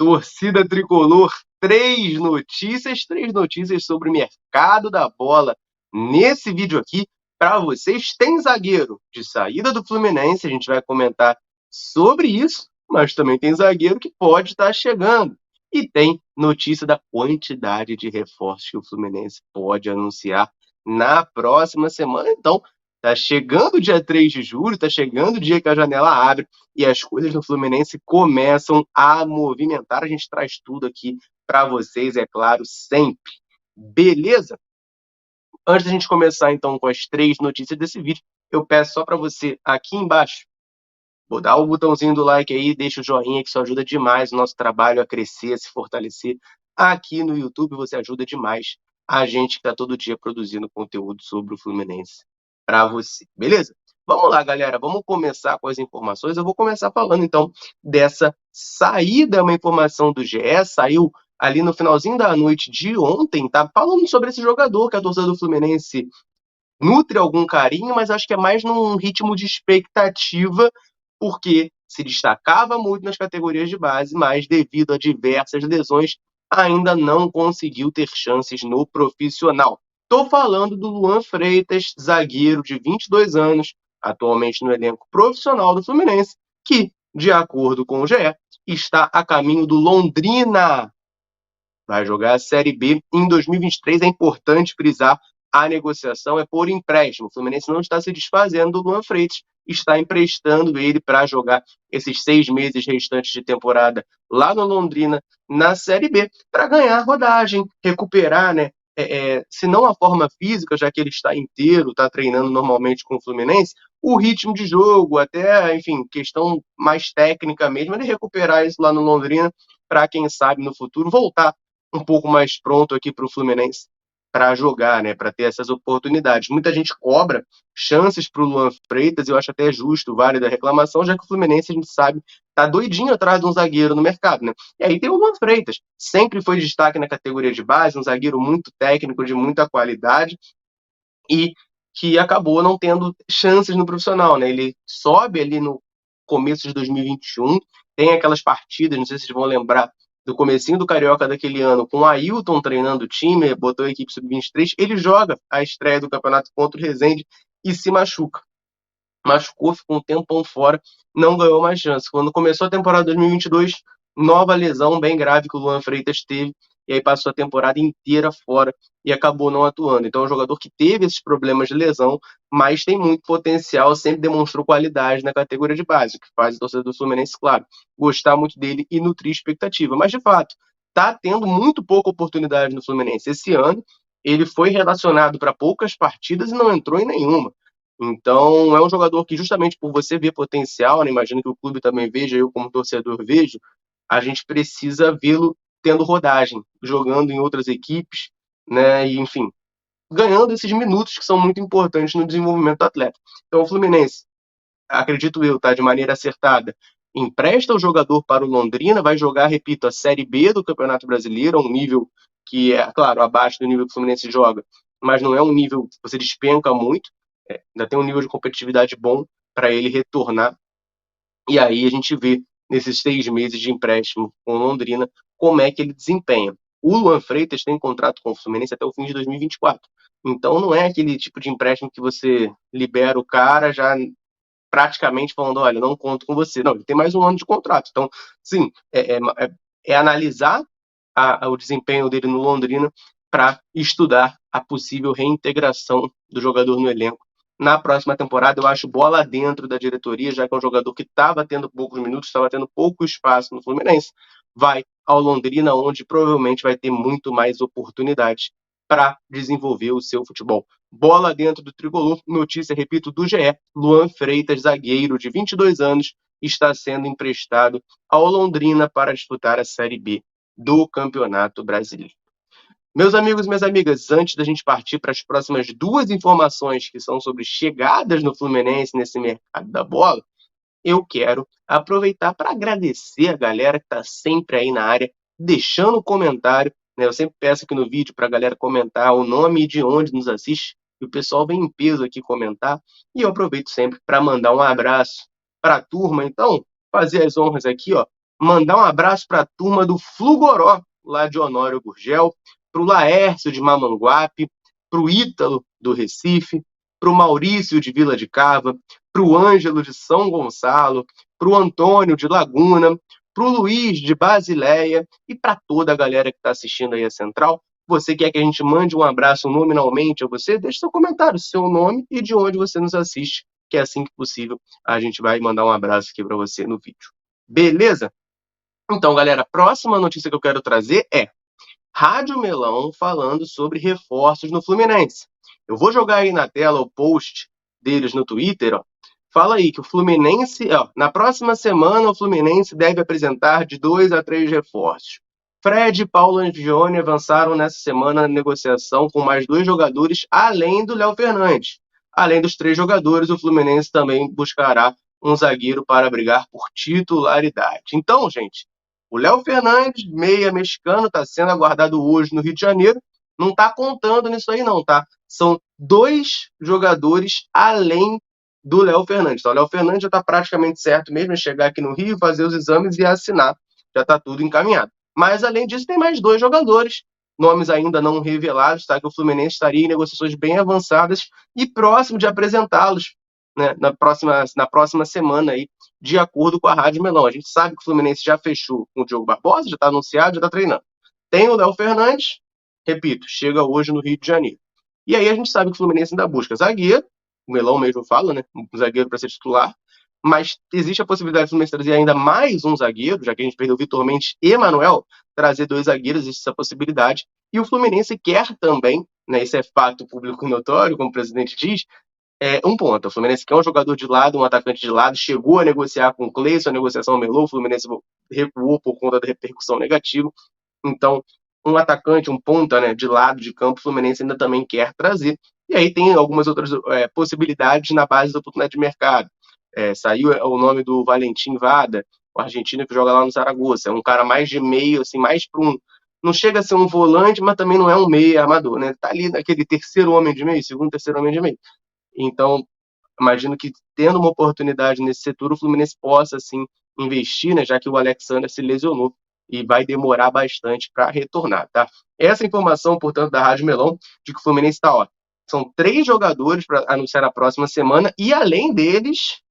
Torcida Tricolor, três notícias sobre o mercado da bola. Nesse vídeo aqui, para vocês, tem zagueiro de saída do Fluminense, a gente vai comentar sobre isso, mas também tem zagueiro que pode estar chegando. E tem notícia da quantidade de reforços que o Fluminense pode anunciar na próxima semana. Então, tá chegando o dia 3 de julho, tá chegando o dia que a janela abre e as coisas no Fluminense começam a movimentar. A gente traz tudo aqui para vocês, é claro, sempre. Beleza? Antes da gente começar, então, com as três notícias desse vídeo, eu peço só para você, aqui embaixo, vou dar o botãozinho do like aí, deixa o joinha, que isso ajuda demais o nosso trabalho a crescer, a se fortalecer. Aqui no YouTube você ajuda demais a gente que está todo dia produzindo conteúdo sobre o Fluminense para você, beleza? Vamos lá, galera, vamos começar com as informações. Eu vou começar falando, então, dessa saída, uma informação do GE, saiu ali no finalzinho da noite de ontem, tá? Falando sobre esse jogador que a torcida do Fluminense nutre algum carinho, mas acho que é mais num ritmo de expectativa, porque se destacava muito nas categorias de base, mas devido a diversas lesões, ainda não conseguiu ter chances no profissional. Estou falando do Luan Freitas, zagueiro de 22 anos, atualmente no elenco profissional do Fluminense, que, de acordo com o GE, está a caminho do Londrina. Vai jogar a Série B em 2023. É importante frisar, a negociação é por empréstimo. O Fluminense não está se desfazendo do Luan Freitas, está emprestando ele para jogar esses 6 meses restantes de temporada lá no Londrina, na Série B, para ganhar rodagem, recuperar, né? Se não a forma física, já que ele está inteiro, está treinando normalmente com o Fluminense, o ritmo de jogo, até, enfim, questão mais técnica mesmo, ele recuperar isso lá no Londrina, para quem sabe no futuro voltar um pouco mais pronto aqui para o Fluminense para jogar, né, para ter essas oportunidades. Muita gente cobra chances para o Luan Freitas, eu acho até justo, válida a reclamação, já que o Fluminense, a gente sabe, tá doidinho atrás de um zagueiro no mercado, né? E aí tem o Luan Freitas, sempre foi destaque na categoria de base, um zagueiro muito técnico, de muita qualidade, e que acabou não tendo chances no profissional, né? Ele sobe ali no começo de 2021, tem aquelas partidas, não sei se vocês vão lembrar, do comecinho do Carioca daquele ano, com o Ailton treinando o time, botou a equipe sub-23, ele joga a estreia do campeonato contra o Resende e se machuca. Machucou, ficou um tempão fora, não ganhou mais chance. Quando começou a temporada 2022, nova lesão bem grave que o Luan Freitas teve, e aí passou a temporada inteira fora e acabou não atuando. Então é um jogador que teve esses problemas de lesão, mas tem muito potencial, sempre demonstrou qualidade na categoria de base, o que faz o torcedor do Fluminense, claro, gostar muito dele e nutrir expectativa. Mas, de fato, tá tendo muito pouca oportunidade no Fluminense. Esse ano, ele foi relacionado para poucas partidas e não entrou em nenhuma. Então, é um jogador que, justamente por você ver potencial, né, imagino que o clube também veja, eu como torcedor vejo, a gente precisa vê-lo tendo rodagem, jogando em outras equipes, né, e, enfim, ganhando esses minutos que são muito importantes no desenvolvimento do atleta. Então, o Fluminense, acredito eu, tá, de maneira acertada, empresta o jogador para o Londrina, vai jogar, repito, a Série B do Campeonato Brasileiro, um nível que é, claro, abaixo do nível que o Fluminense joga, mas não é um nível que você despenca muito, ainda tem um nível de competitividade bom para ele retornar. E aí a gente vê, nesses 6 meses de empréstimo com Londrina, como é que ele desempenha. O Luan Freitas tem contrato com o Fluminense até o fim de 2024. Então não é aquele tipo de empréstimo que você libera o cara já praticamente falando, olha, não conto com você. Não, ele tem mais um ano de contrato. Então, sim, é analisar o desempenho dele no Londrina para estudar a possível reintegração do jogador no elenco. Na próxima temporada, eu acho bola dentro da diretoria, já que é um jogador que estava tendo poucos minutos, estava tendo pouco espaço no Fluminense, vai ao Londrina, onde provavelmente vai ter muito mais oportunidades para desenvolver o seu futebol. Bola dentro do tricolor, notícia, repito, do GE, Luan Freitas, zagueiro de 22 anos, está sendo emprestado ao Londrina para disputar a Série B do Campeonato Brasileiro. Meus amigos e minhas amigas, antes da gente partir para as próximas duas informações que são sobre chegadas no Fluminense nesse mercado da bola, eu quero aproveitar para agradecer a galera que está sempre aí na área, deixando o comentário, né? Eu sempre peço aqui no vídeo para a galera comentar o nome e de onde nos assiste, e o pessoal vem em peso aqui comentar, e eu aproveito sempre para mandar um abraço para a turma. Então, fazer as honras aqui, ó, mandar um abraço para a turma do Flugoró, lá de Honório Gurgel, para o Laércio de Mamanguape, para o Ítalo do Recife, para o Maurício de Vila de Cava, para o Ângelo de São Gonçalo, para o Antônio de Laguna, para o Luiz de Basileia e para toda a galera que está assistindo aí a Central. Você quer que a gente mande um abraço nominalmente a você? Deixe seu comentário, seu nome e de onde você nos assiste, que é assim que possível a gente vai mandar um abraço aqui para você no vídeo. Beleza? Então, galera, a próxima notícia que eu quero trazer é Rádio Melão falando sobre reforços no Fluminense. Eu vou jogar aí na tela o post deles no Twitter, ó. Fala aí que o Fluminense, ó, na próxima semana o Fluminense deve apresentar de 2 a 3 reforços. Fred e Paulo Angione avançaram nessa semana na negociação com mais 2 jogadores, além do Léo Fernandes. Além dos 3 jogadores, o Fluminense também buscará um zagueiro para brigar por titularidade. Então, gente, o Léo Fernandes, meia mexicano, está sendo aguardado hoje no Rio de Janeiro. Não está contando nisso aí, não, tá? São 2 jogadores além do Léo Fernandes. Então, o Léo Fernandes já está praticamente certo mesmo, é chegar aqui no Rio, fazer os exames e assinar. Já está tudo encaminhado. Mas, além disso, tem mais 2 jogadores, nomes ainda não revelados, tá? Que o Fluminense estaria em negociações bem avançadas e próximo de apresentá-los, né, na próxima semana aí, de acordo com a Rádio Melão. A gente sabe que o Fluminense já fechou com o Diogo Barbosa, já está anunciado, já está treinando. Tem o Léo Fernandes, repito, chega hoje no Rio de Janeiro. E aí a gente sabe que o Fluminense ainda busca zagueiro, o Melão mesmo fala, né? Um zagueiro para ser titular. Mas existe a possibilidade do Fluminense trazer ainda mais um zagueiro, já que a gente perdeu o Vitor Mendes e Manuel, trazer 2 zagueiros, existe essa possibilidade. E o Fluminense quer também, né? Esse é fato público notório, como o presidente diz, um ponto. O Fluminense quer um jogador de lado, um atacante de lado, chegou a negociar com o Cleison, a negociação melou, o Fluminense recuou por conta da repercussão negativa. Então, um atacante, um ponta, né, de lado de campo, o Fluminense ainda também quer trazer. E aí tem algumas outras possibilidades na base da oportunidade de mercado. Saiu o nome do Valentim Vada, o argentino que joga lá no Zaragoza. É um cara mais de meio, assim, mais para um. Não chega a ser um volante, mas também não é um meio armador, né? Tá ali naquele terceiro homem de meio, segundo, terceiro homem de meio. Então, imagino que tendo uma oportunidade nesse setor, o Fluminense possa, assim, investir, né, já que o Alexander se lesionou e vai demorar bastante para retornar, tá? Essa informação, portanto, da Rádio Melão, de que o Fluminense está, ó, são 3 jogadores para anunciar na próxima semana e, além deles,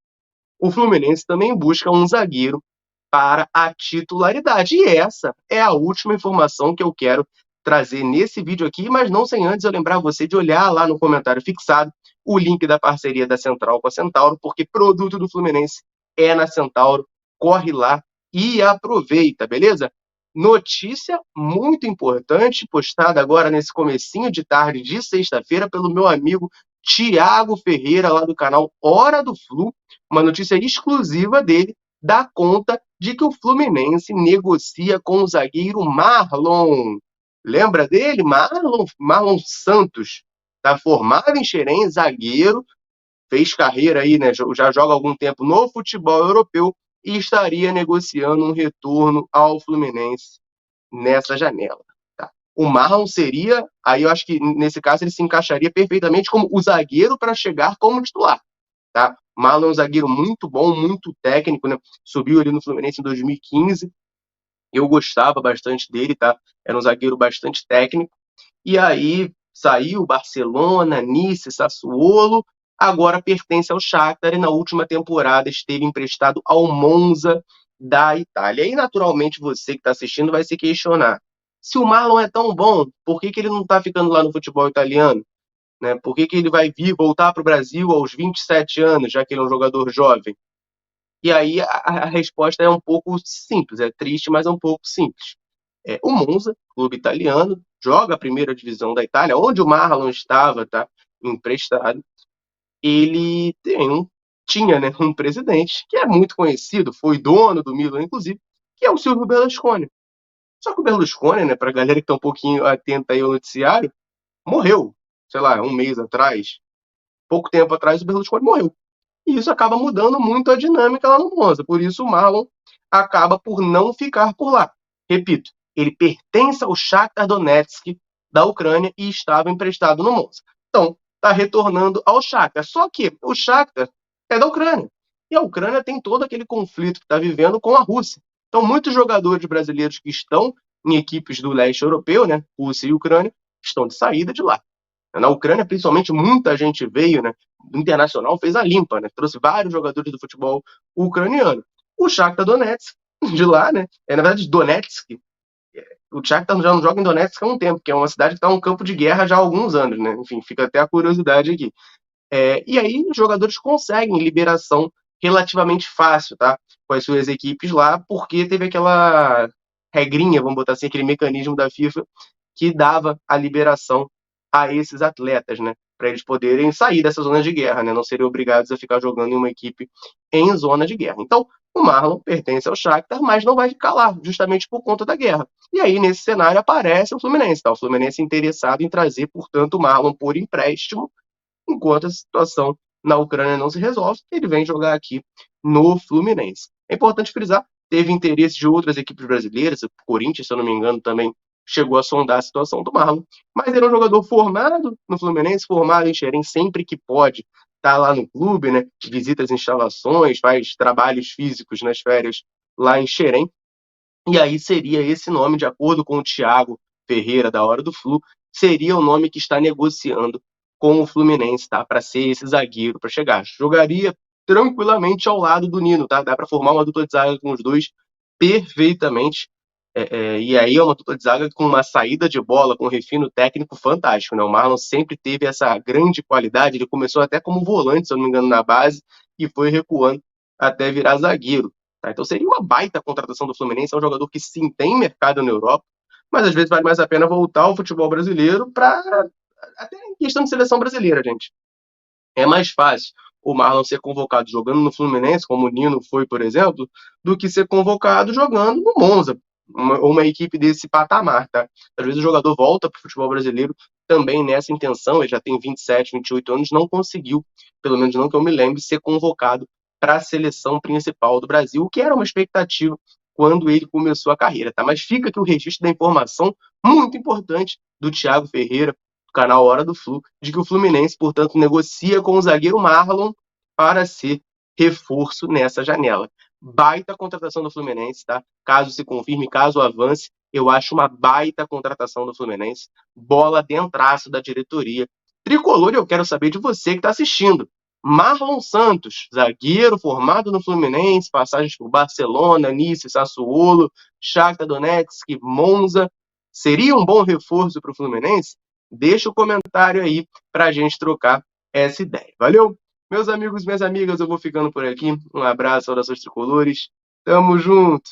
o Fluminense também busca um zagueiro para a titularidade. E essa é a última informação que eu quero trazer nesse vídeo aqui, mas não sem antes eu lembrar você de olhar lá no comentário fixado o link da parceria da Central com a Centauro, porque produto do Fluminense é na Centauro. Corre lá e aproveita, beleza? Notícia muito importante, postada agora nesse comecinho de tarde de sexta-feira pelo meu amigo Tiago Ferreira, lá do canal Hora do Flu, uma notícia exclusiva dele, dá conta de que o Fluminense negocia com o zagueiro Marlon. Lembra dele? Marlon Santos. Está formado em Xerém, zagueiro, fez carreira aí, né? Já joga há algum tempo no futebol europeu e estaria negociando um retorno ao Fluminense nessa janela. Tá? O Marlon seria, aí eu acho que nesse caso ele se encaixaria perfeitamente como o zagueiro para chegar como titular. Tá? Marlon é um zagueiro muito bom, muito técnico, né? Subiu ali no Fluminense em 2015. Eu gostava bastante dele, tá? Era um zagueiro bastante técnico. E aí saiu Barcelona, Nice, Sassuolo, agora pertence ao Shakhtar e na última temporada esteve emprestado ao Monza da Itália. E naturalmente você que está assistindo vai se questionar. Se o Marlon é tão bom, por que ele não está ficando lá no futebol italiano? Né? Por que ele vai voltar para o Brasil aos 27 anos, já que ele é um jogador jovem? E aí a resposta é um pouco simples, é triste, mas é um pouco simples. O Monza, clube italiano, joga a primeira divisão da Itália, onde o Marlon estava, tá, emprestado. Ele tinha, né, um presidente que é muito conhecido, foi dono do Milan, inclusive, que é o Silvio Berlusconi. Só que o Berlusconi, né, para a galera que está um pouquinho atenta aí ao noticiário, morreu, sei lá, um mês atrás, pouco tempo atrás, o Berlusconi morreu. E isso acaba mudando muito a dinâmica lá no Monza. Por isso o Marlon acaba por não ficar por lá. Repito, ele pertence ao Shakhtar Donetsk da Ucrânia e estava emprestado no Monza. Então, está retornando ao Shakhtar. Só que o Shakhtar é da Ucrânia. E a Ucrânia tem todo aquele conflito que está vivendo com a Rússia. Então, muitos jogadores brasileiros que estão em equipes do leste europeu, né, Rússia e Ucrânia, estão de saída de lá. Na Ucrânia, principalmente, muita gente veio, né? O Internacional fez a limpa, né? Trouxe vários jogadores do futebol ucraniano. O Shakhtar Donetsk, de lá, né? Na verdade, Donetsk. O Shakhtar já não joga em Donetsk há um tempo, que é uma cidade que está um campo de guerra já há alguns anos, né? Enfim, fica até a curiosidade aqui. E aí, os jogadores conseguem liberação relativamente fácil, tá? Com as suas equipes lá, porque teve aquela regrinha, vamos botar assim, aquele mecanismo da FIFA que dava a liberação a esses atletas, né? Para eles poderem sair dessa zona de guerra, né? Não serem obrigados a ficar jogando em uma equipe em zona de guerra. Então, o Marlon pertence ao Shakhtar, mas não vai ficar lá, justamente por conta da guerra. E aí, nesse cenário, aparece o Fluminense, tá? O Fluminense interessado em trazer, portanto, o Marlon por empréstimo, enquanto a situação na Ucrânia não se resolve, ele vem jogar aqui no Fluminense. É importante frisar, teve interesse de outras equipes brasileiras, o Corinthians, se eu não me engano, também chegou a sondar a situação do Marlon, mas ele é um jogador formado no Fluminense, formado em Xerém, sempre que pode, tá lá no clube, né? Visita as instalações, faz trabalhos físicos nas férias lá em Xerém, e aí seria esse nome, de acordo com o Thiago Ferreira, da Hora do Flu, seria o nome que está negociando com o Fluminense, tá? Para ser esse zagueiro, para chegar. Jogaria tranquilamente ao lado do Nino, tá? Dá para formar uma dupla de zaga com os dois perfeitamente. E aí é uma dupla de zaga com uma saída de bola, com um refino técnico fantástico, né? O Marlon sempre teve essa grande qualidade, ele começou até como volante, se eu não me engano, na base, e foi recuando até virar zagueiro. Tá? Então seria uma baita contratação do Fluminense, é um jogador que sim tem mercado na Europa, mas às vezes vale mais a pena voltar ao futebol brasileiro para até em questão de seleção brasileira, gente. É mais fácil o Marlon ser convocado jogando no Fluminense, como o Nino foi, por exemplo, do que ser convocado jogando no Monza, uma equipe desse patamar, tá? Às vezes o jogador volta para o futebol brasileiro também nessa intenção, ele já tem 27, 28 anos, não conseguiu, pelo menos não que eu me lembre, ser convocado para a seleção principal do Brasil, o que era uma expectativa quando ele começou a carreira, tá? Mas fica aqui o registro da informação muito importante do Thiago Ferreira, do canal Hora do Flu, de que o Fluminense, portanto, negocia com o zagueiro Marlon para ser reforço nessa janela. Baita contratação do Fluminense, tá? Caso se confirme, caso avance, eu acho uma baita contratação do Fluminense. Bola dentraço da diretoria. Tricolor, eu quero saber de você que está assistindo. Marlon Santos, zagueiro formado no Fluminense, passagens por Barcelona, Nice, Sassuolo, Shakhtar Donetsk, Monza. Seria um bom reforço para o Fluminense? Deixa o comentário aí para a gente trocar essa ideia. Valeu? Meus amigos, minhas amigas, eu vou ficando por aqui. Um abraço, orações tricolores. Tamo junto!